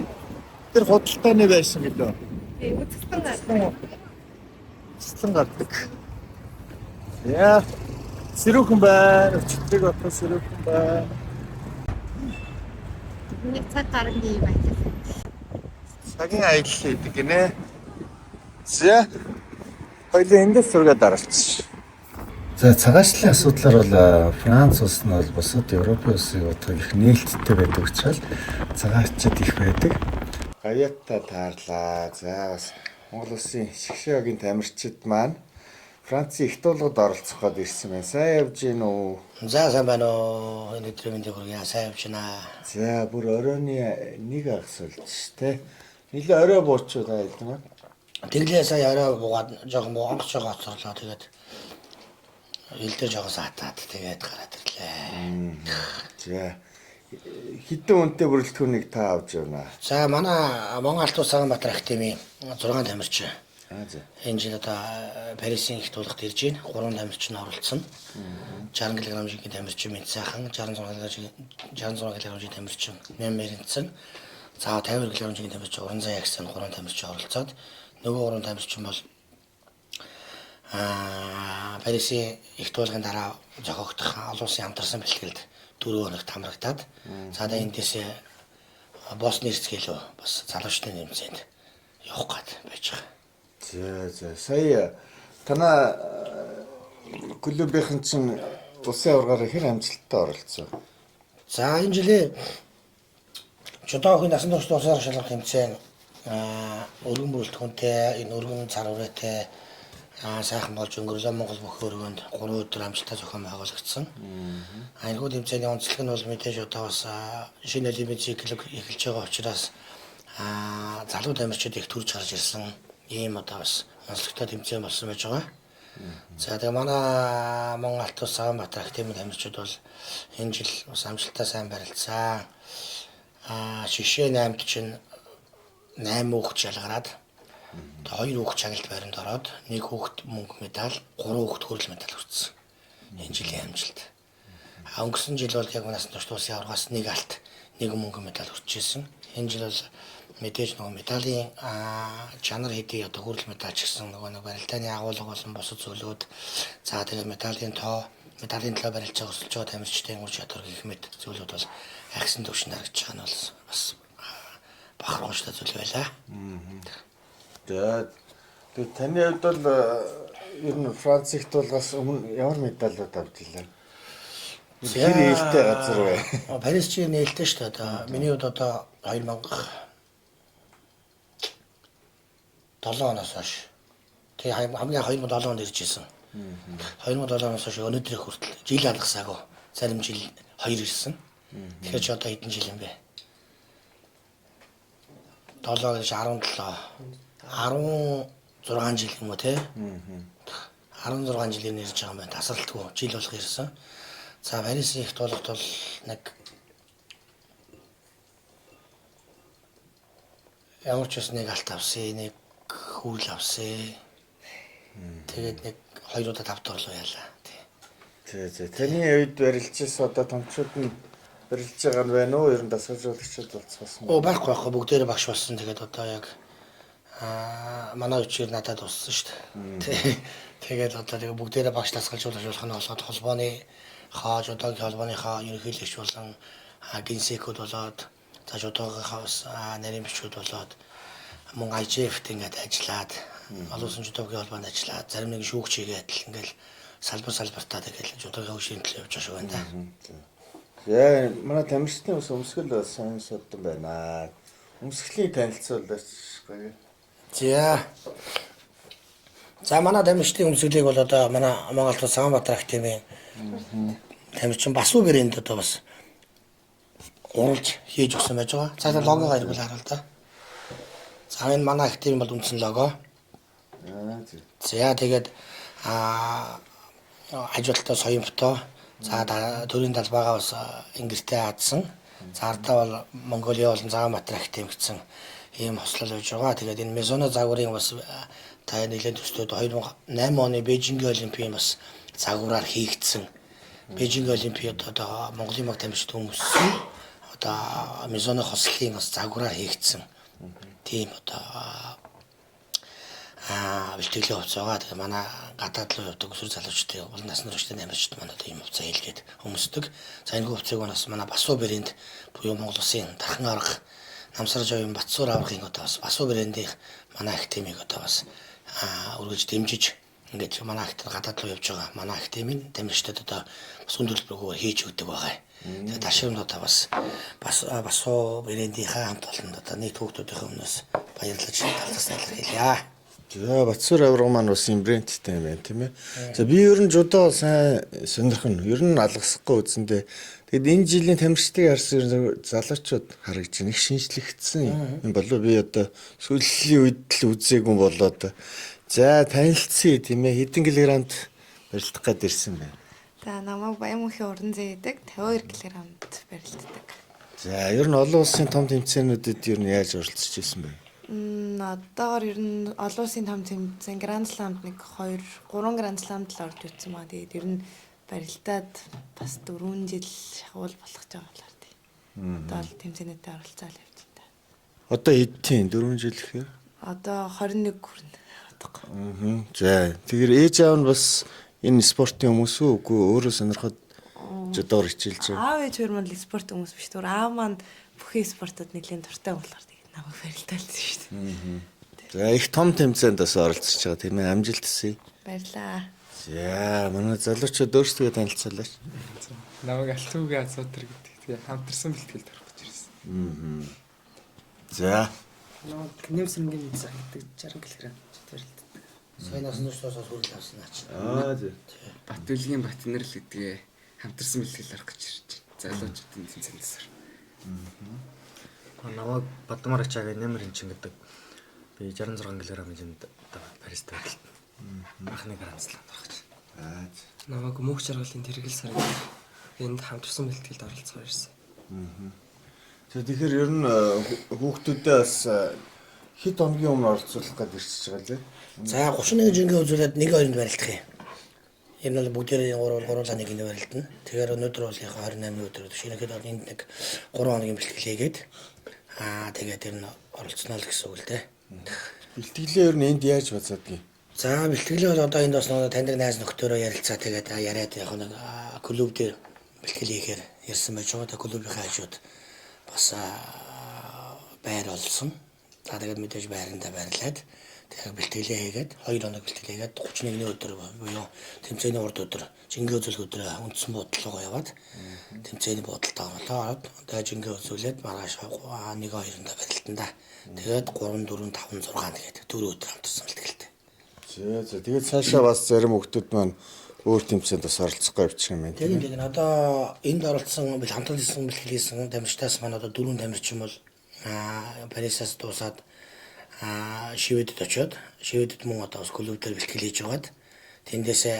тэр худалдааны байсан гэлөө. урьдчилан гардаг. Яа. Сэрүүхэн байна. Өчигдрийг отох сэрүүхэн байна. Нэг цаг гарна юм байна. Цагийн аялал хийдэг гинэ. За. Хоёлын эндээс зураг даралцсан. За цагаачлалын асуудлаар бол Франц улс нь бол бусад Европын улсын удаа их нээлттэй байдаг учраас цагаачид их байдаг. Гаяатаа таарлаа. За бас Монгол улсын шгшээгийн тамирчид маань Францын их туулгад оролцох гээд ирсэн байна. Сайн явж гин үү? За сайн байна уу? Энэ өдрийн мэндийг хүргэе. Сайн явж байна. За бүр оройны нэг агс болж тэ. Нилээ орой буучууд айлдана. Тэглээ сая орой буугаад жоохон онгоц жоо гоцорлоо. Тэгээд элдэр жоохон саатаад тэгээд гараад ирлээ. За хитэн үнэтэй бүрэлдэхүүнийг та авч явна. За манай Монгол Алт ус Саганбаатар академийн 6 тамирчин. За. Энэ жил одоо Парисын их туулгад ирж байна. 3 тамирчин оролцсон. 60 кг-ийн тамирчин Мэд сайхан, 66 кг-ийн тамирчин Мэм Мэрэнцэн. За 50 кг-ийн тамирчин Уран Зай агсан 3 тамирчин оролцоод нөгөө 3 тамирчин бол Парисын их туулгын дараа зохиогдох олон улсын хамтарсан бэлтгэлд 4 хоногт хамрагдаад за одоо эндээс Босны Эрцгээлөө бас залуучны нэмцэнд явах гээд байж байгаа. За сая танаа клубийнхэн чинь улсын аваргаар хэр амжилттай оролцсон. За энэ жилийн Чудаагийн насан туршид улсаар шалгах тэмцээн өргөн бүрэлдэхүүнтэй энэ өргөн цар хүрээтэй сайхан болж өнгөрлөө Монгол бүх өргөнд 3 өдөр амжилттай зохион байгуулагдсан. Айгуу тэмцээний онцлог нь бол мэдээж одоо бас шинэ олимпийн цикл эхэлж байгаа учраас залуу тамирчид их төрж гарч ирсэн. Ийм одоо бас онцлогтой тэмцээн болсон байж байгаа. За тэгээ манай Монгол Алт ус Саганбаатар академийн тамирчид бол энэ жил бас амжилттай сайн барилцсан. Шишээ 8-д чинь 8 хүүхэд шалгараад 2 хүүхэд чагалт байранд ороод 1 хүүхэд мөнгө медаль, 3 хүүхэд хүрэл медаль хүртсэн. Энэ жилийн амжилт. Өнгөрсөн жил бол яг насан турш улсын аваргаас 1 алт, 1 мөнгө медаль хүрчээсэн. Энэ жил бол мэдээж нөгөө медалийн чанар хэдий одоо хүрэл медаль ч гэсэн нөгөө барилдааны агуулга болон бусад зүйлүүд за тэгээ медалийн төлөө барилж байгаа өсөлж байгаа тамирчдын үр чадвар гэх мэт зүйлүүд бол агсан төвшин харагдж байгаа нь бол бас бахархууштай зүйл байлаа. За тэгээ таны хувьд бол ер нь Франц их туулгаас өмнө ямар медалууд авч илээ? Хэр ээлтэй газар вэ? Парис чи нээлттэй шүү дээ. Одоо миний хувьд одоо 2007 оноос хойш. Тэгээ хамгийн 2007 онд ирж исэн. 2007 оноос хойш өнөөдрийг хүртэл жил алгасаагүй. Зарим жил 2 ирсэн. Тэгэхээр чи одоо хэдэн жил юм бэ? 7 гэж 16 жил юм уу те? 16 жилийн ирж байгаа юм байна. Тасралтгүй жил болох ирсэн. За Парисын их туулгад бол нэг ямар ч нэг алт авсан, нэг хүүл авсан. Тэгээд нэг 2 удаа 5 дурлуу яалаа. Тий. Таны үед барилжээс одоо томчууд нь барилж байгаа нь байна уу? Ер нь дасгалжуулагчид болцсон. Байхгүй бүгдээрээ багш болсон. Тэгээд одоо яг манай үчир надад туссан шүү дээ. Тэгээд одоо тэгээ бүгдээрээ багш дасгалжуулагч болох нь болоод холбооны хааж удаагийн холбооныхаа ерөнхийлөгч болон генсекүүд болоод за удаагийнхаа бас нарийн бичүүд болоод мөн IGF-т ингээд ажиллаад олон улсын удаагийн холбоонд ажиллаад зарим нэг шүүгч хийгээд ингээл салбартаа тэгэл удаагийн хөгжлийн төлөө явж байгаа юм да. Яа, манай тамирчдын ус өмсгөл сайн содон байна. Өмсгөлийн танилцуулаач гоё. За манай тамирчдын өмсгөлийг бол одоо манай Монгол Алт ус Саганбаатар академийн тамирчин бас уу гэрээнд одоо бас уралж хийж өгсөн байж байгаа. За логогоо ирвэл харуул та. За энэ манай академи бол үндсэн лого. За тэгээд ажилтнаа соён фото. За төрийн талбайгаа бас ингэртэй хаадсан. За ардаа бол Монголын болон Саганбаатар академи гэсэн ийм хослол байж байгаа. Тэгээд энэ Мезоно загварын бас та нэлээд төстэй 2008 оны Бээжингийн олимпийн бас загвараар хийгдсэн. Бээжингийн олимпиад одоо Монголын баг тамирчид өмссөн. Одоо Мезоно хослолын бас загвараар хийгдсэн. Тийм одоо бэлтгэлийн хувцас байгаа. Тэгээ манай гадаад руу явдаг өсвөр залуучдын бол насны туршид амьдарчд манай одоо ийм хувцас хэлгээд өмсдөг. За энэ хувцасыг бас манай Басуу брэнд буюу Монгол Улсын дархан арга намсарж оюун Батсуур аврагын одоо бас Басуу брэндийн манай академиг одоо бас үргэлж дэмжиж ингээд манай академи гадаад руу явж байгаа. Манай академийн дамжигчдад одоо бас хүндрэлбэргөө хийж өгдөг байгаа. Тэгээд ташаамд одоо бас Басуу брэндийнхаа хамт олонд одоо нийт хүүхдүүдийн өмнөөс баярлаж талархсан илэрхийлье. За Батсуур авраг маань бас юм брендтэй юм байна тийм ээ. За би ер нь жудаа сайн сонирхно. Ер нь алгасахгүй үзэндээ. Тэгэд энэ жилийн тамирчдыг харсан залуучууд харагдаж байна. Их шинжлэгдсэн юм болов би одоо сүүлийн үед л үзээгүй болоод. За танилцъя тийм ээ. Хэдэн килограммд барилдах гээд ирсэн бэ? За намайг Баянмөнхийн уран зээдэг 52 кг-д барилддаг. За ер нь олон улсын том тэмцээнүүдэд ер нь яаж оролцож ирсэн бэ? Одоогоор ер нь олон улсын том тэмцээн Гранд Сламд 3 Гранд Сламд л орж үзсэн маа. Тэгээд ер нь барилдаад бас 4 жил шахуул болох гэж байгаа болоо тий. Одоо л тэмцээнүүдэд оролцоод явж байна. Одоо хэдтийн 4 жил гэхээр? Одоо 21 хүрнэ. За тэгэхээр ээж аав нь бас энэ спортын хүмүүс үү? Үгүй өөрөө сонирхоод жодоор хичээлж байгаа. Аав ээж хоёр маань спорт хүмүүс биш. Түр аав маань бүхий спортод нэлээд дуртай болохоор тэгээд намайг барилдаалсан шүү дээ. За их том тэмцээнд бас оролцож байгаа тийм ээ. Амжилт хүсье. Баярлаа. За манай залуучууд өөрсдөө танилцуулаач. Намайг Алтуугийн Азотер гэдэг. Тэгээ хамтарсан бэлтгэлд орох гэж ирсэн. За. Намайг Нэмсрэнгийн цаг гэдэг 60 кг барилддаг. Сайн насны туршдаас хүрэл авсан наач. Зөв. Батүлгийн Батнэр л гэдгээ хамтарсан бэлтгэл орох гэж ирж байна. Залуучуудын тэмцээнээс ор. Намайг Бадмар Ачаагийн нэмэр хэмчин гэдэг. Би 66 кг хэмжээнд Парист барилдана. Анхны Гранд Сламд орох гэж. Намайг Мөнх Жаргалын Тэргэл сар гэдэг. Энд хамтарсан бэлтгэлд оролцохоор ирсэн. Тэгэхээр ер нь хүүхдүүдээ бас хэд хоногийн өмнө оролцуулах гэж ирчихэж байгаа лээ. За 31 жингээ үзүүлээд 1-2-нд барилдах юм. Энэ бол бүгдээрээ 3-1-нд барилдана. Тэгэхээр өнөөдөр бол 28 өдөр. Жишээлбэл бол энд нэг 3 хоногийн бэлтгэл хийгээд тэгээд ер нь оролцсноо л гэсэн үг л дээ. Бэлтгэлээ ер нь энд яаж бацаадгийг? За бэлтгэлээ бол одоо энд бас таньдаг найз нөхдөөрөө ярилцаа тэгээд яриад яг нэг клуб дээр бэлтгэл хийхээр ярьсан байж байгаа. Клубийнхаа хажууд бас байр олсон. За тэгээд мэдээж байрандаа байрлаад тэгээд бэлтгэлээ хийгээд 2 хоног бэлтгэл хийгээд 31-ний өдөр буюу тэмцээний урд өдөр жингээ үзүүлэх өдөр үндсэн буудлын руу яваад тэмцээний буудалд оролцоод тэгээд жингээ үзүүлээд маргааш 1-2-нд барилдана да. Тэгээд 3 4 5 6 тэгээд 4 өдөр хамтарсан бэлтгэлтэй. За тэгээд цаашаа бас зарим хүүхдүүд маань өөр тэмцээнд бас оролцох явчих юм байна. Тэгээд одоо энд оролцсон хамтран хийсэн бэлтгэл хийсэн тамирчдаас маань одоо 4 тамирчин бол Парисаас дуусаад Шведэд очиод Шведэд мөн одоо клуб дээр бэлтгэл хийж байгаад тэндээсээ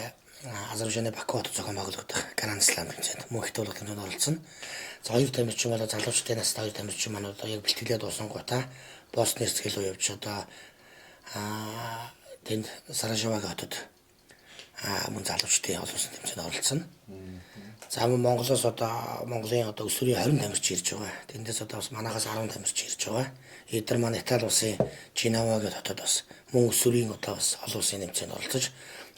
Азербайджаны Баку хот зохион байгуулагдах Гранд Слам тэмцээнд мөн их туулгын тэмцээнд оролцсон. За 2 тамирчин бол залуучдын настай 2 тамирчин маань одоо яг бэлтгэлээ дууссан гутаа Босны хэсгэл рүү явж одоо тэнд Саражавагийн хотод мөн залуучдын олон улсын тэмцээнд оролцсон. За Монголоос одоо Монголын одоо өсвөрийн 20 тамирч ирж байгаа. Тэндээс одоо бас манайхаас 10 тамирч ирж байгаа. Эдгээр маань Итали улсын Чинава гэх хотод бас мөн өсвөрийн одоо бас олон улсын тэмцээнд оролцож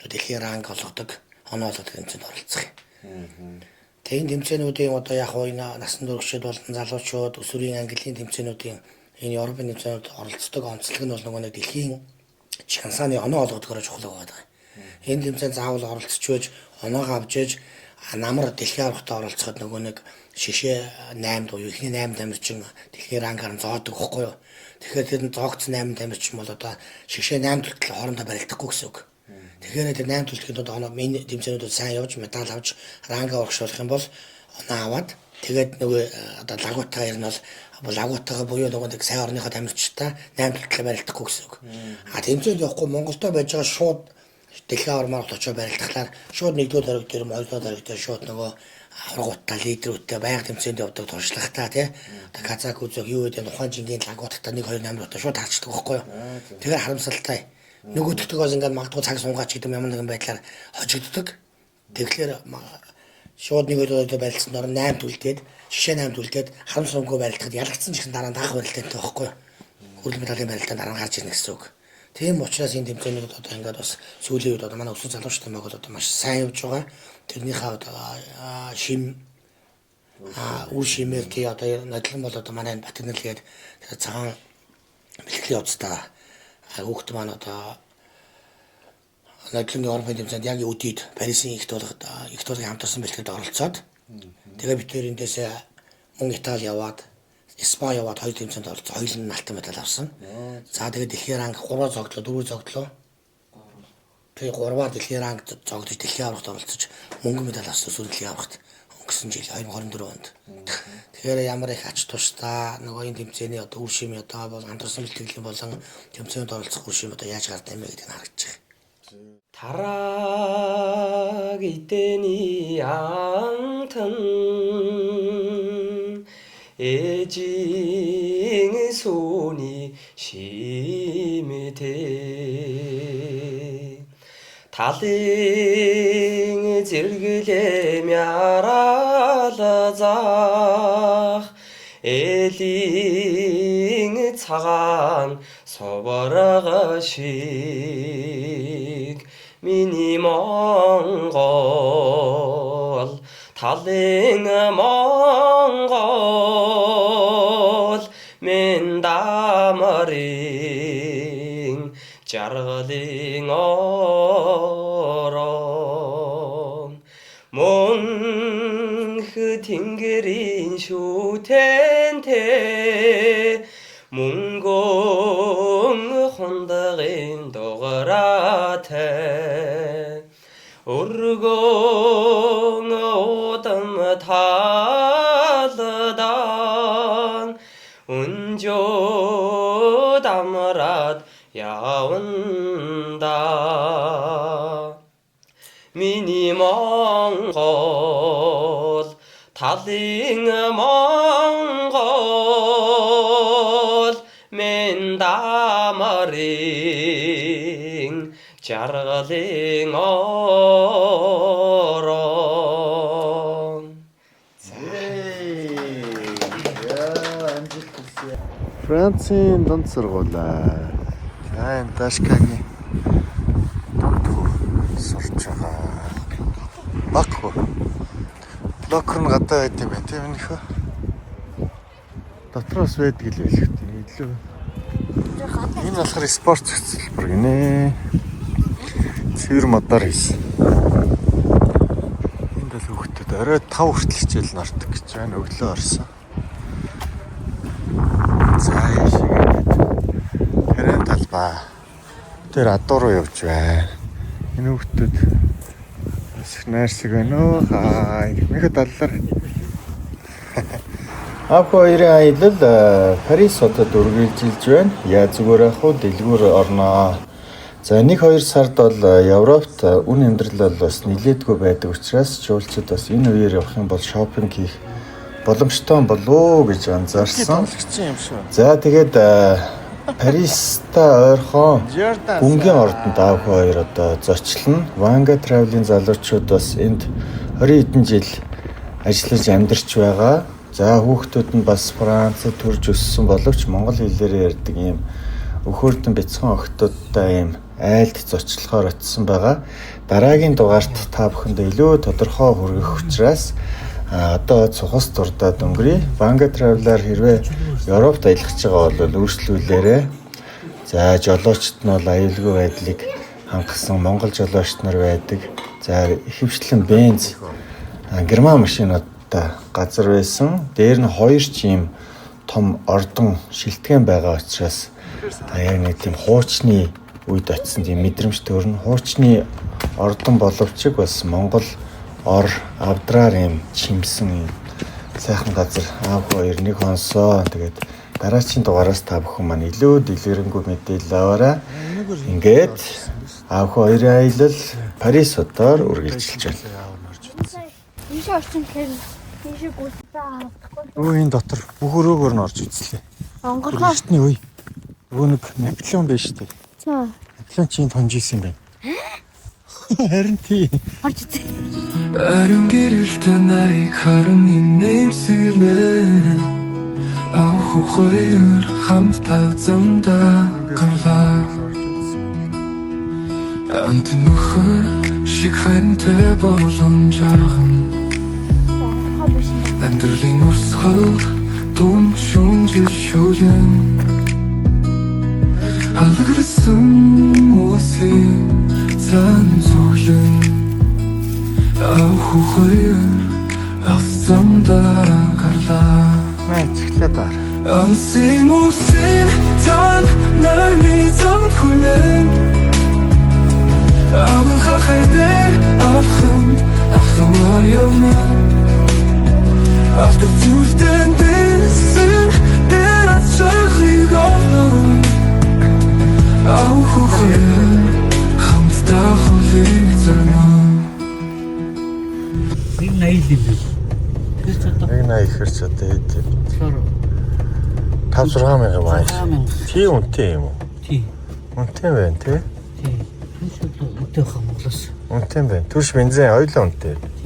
дэлхийн ранг олгодог оноо олгодог тэмцээнд оролцох юм. Тэгээд тэмцээнүүдийн одоо яг энэ насан туршид болон залуучууд өсвөрийн английн тэмцээнүүдийн энэ Европын тэмцээнүүд оролцдог онцлог нь бол нөгөө нэг дэлхийн чансааны оноо олгодогоор чухал байгаа. Энэ тэмцээнд заавал оролцож байж оноогоо авч иж намар дэлхийн аврагтаа оролцоход нөгөө нэг шишээ 8 буюу ихний 8 тамирчин дэлхийн рангаар зоодог байхгүй юу. Тэгэхээр тэр зоогц 8 тамирчин бол одоо шишээ 8 төлтөл хоорондоо барилдахгүй гэсэн үг. Тэгэхээр тэр 8 төлтөнд одоо оноо миний тэмцээнүүдэд сайн явж медаль авч рангаа урагшуулах юм бол оноо аваад тэгээд нөгөө одоо лагуутаа ер нь бол лагуутаа буюу нөгөө нэг сайн орныхоо тамирчтай 8 төлтөл барилдахгүй гэсэн үг. Тэмцээнд явахгүй Монголдо байж байгаа шууд дэлхийн авармаар очиж барилдахлаар шууд 1-р дараг дээр 2-р дараг дээр шууд нөгөө аврагуудтай лидерүүдтэй байнга тэмцээнд явдаг туршлагатай тий. Одоо Казак үзэг юу гэдэг ухаан жингийн лагуудтай 1-2 8-уудаа шууд харцдаг байхгүй юу. Тэгэхээр харамсалтай. Нөгөөдөгтөө бас ингээд магадгүй цаг сунгаач гэдэг юм нэгэн байдлаар хожигддог. Тэгэхээр шууд 1-2 барилдсан дор 8 түлдээд шишээ 8 түлдээд харамсалгүй барилдахад ялгцсан чихэн дараа нь даах барилтаатай байхгүй юу. Хүрэл медалийн барилтаанд дараа нь гарч ирнэ гэсэн үг. Тийм учраас энэ тэмцээнүүд одоо ингээд бас сүүлийн үед одоо манай өсвөр залуучдын баг бол одоо маш сайн явж байгаа. Тэрнийхээ одоо шим үр шимээр тий одоо нодлон бол одоо манай Батнал гээд цагаан бэлтгэлийн явцдаа хүүхд маань одоо нодлонгийн Европын тэмцээнд яг өдийд Парисын их тулгын хамтарсан бэлтгэд оролцоод тэгээ бид нэр эндээс мөн Итали яваад Испани яваад хоёр тэмцээнд оролцсон. Хоёулын нь алтан медаль авсан. За тэгээд дэлхийн ранг 3 зогтлоо, 4 зогтлоо. Тэгээ 3-аар дэлхийн ранг зогдож дэлхийн аврагт оролцож мөнгө медаль авсан сүүлийн аврагт өнгөрсөн жил 2024 онд. Тэгэхээр ямар их ач туштай нөгөө энэ тэмцээний одоо үр шим одоо бол хамтарсан бэлтгэлийн болон тэмцээнд оролцох үр шим одоо яаж гардаг юм бэ гэдгийг харагдаж байна. 타락 이때니 앙튼 애징의 손이 심이대 달링 즐기게 멸알아자 엘링 차간 서버라가식 미니 몽골 달링 몽골 맨다머링 자르링 어롱 몽흐 팅그린 슈텐테 몽공 혼다긴 도가라테 우르공 오담 탈르단 운조 담rat 야온다 미니 몽골 달링 몽골 맨다마링 자르링 어롱 Францын дунд сургуулаа. За энэ Дашкагийн дунд сурч байгаа. Баггүй. Локер нь гадаа байт юм байна тийм нөхөө. Дотроос байдаг л байх тийм илүү. Энэ болохоор спорт хөтөлбөр гинэ. Цэвэр модоор хийсэн. Энд л хүүхдүүд орой 5 хүртэл хичээл нартаг гэж байна. Өглөө орсон. За яшигээд тэрэн талбай. Тэр адуу руу явж байна. Энэ хүүхдүүд найрсаг байна уу? Хаа, мэхэ даллаар. Аавхо хоёрын аялал Парис хотод үргэлжилж байна. Яа зүгээр ах уу дэлгүүр орноо. За 1-2 сард бол Европт үн амьдрал бол бас нилээдгүй байдаг учраас жуулчид бас энэ үеэр явах юм бол шопинг хийх боломжтой болов гэж анзаарсан. За тэгээд Париста ойрхон гүнгийн ордонд аавхо хоёр одоо зочлно. Ванга Travel-ийн залуучууд бас энд 20 хэдэн жил ажиллаж амьдарч байгаа. За хүүхдүүд нь бас Францад төрж өссөн боловч монгол хэлээр ярьдаг юм өхөөрдөн бяцхан охтуудтай юм айлд зочлохоор очисон байгаа. Дараагийн дугаарт та бүхэндээ илүү тодорхой хүргэх учраас одоо цухас дурдаад өнгөрье. Ванга Travel-аар хэрвээ Европт аялах байгаа бол өөрчлөлөөрэй. За жолоочт нь бол аюулгүй байдлыг хангасан монгол жолооч нар байдаг. За ихэвчлэн бенз герман машинуудтай газар байсан. Дээр нь 2 чим том ордон шилтгэн байгаа учраас яг нэг тийм хуучны үед очисон тийм мэдрэмж төрн. Хуучны ордон боловч бас монгол ор авдраар юм чимсэн юм сайхан газар аав хоёр нэг хонсоо. Тэгээд дараагийн дугаараас та бүхэн маань илүү дэлгэрэнгүй мэдээлэл аваарай. Ингээд аав хоёрын аялал Парис хотоор үргэлжилж байна. Ийш орчин гэхээр ийш гүйлтээ авахгүй. Энэ дотор бүх өрөөгөр нь орж үзлээ. Онгорлоо. Өчтний үе. Нөгөө нэг Наполеон байж тээ. За. Наполеон чинь тонжсэн юм байна. Харин тий. Орж үзье. 아령 길을 때 나의 걸음이 냄새는 아우호호를 함께 담다 걸라 Ант нөхөр шиг хантай боломжарган Амьдралын урсгал дум шүнжил шүлэн Алгэрсэн үсийн зан зүглэн Аухухойр авсамдаа гарлаа Мэцгэлээ баар. Амсын үсийн тан нарны зам хүлэн Аван хахайдэр ахын варьяна Автор зүртэн дэсэн дэр ачахыг олнорын Аухухойр хамтдаа хөлийг зарна Нэг найл юм биш. Тэр ч одоо 180 ихэр ч одоо хэд вэ? болохоор 5-6 мянга бай. 6 мянга. Тий үнэтэй юм уу? тий. Үнэтэй байна тий. Тий. Тэр ч одоо үнэтэй баха Монголоос. Үнэтэй байна. Түрш бензин ойлоо үнэтэй. Тий.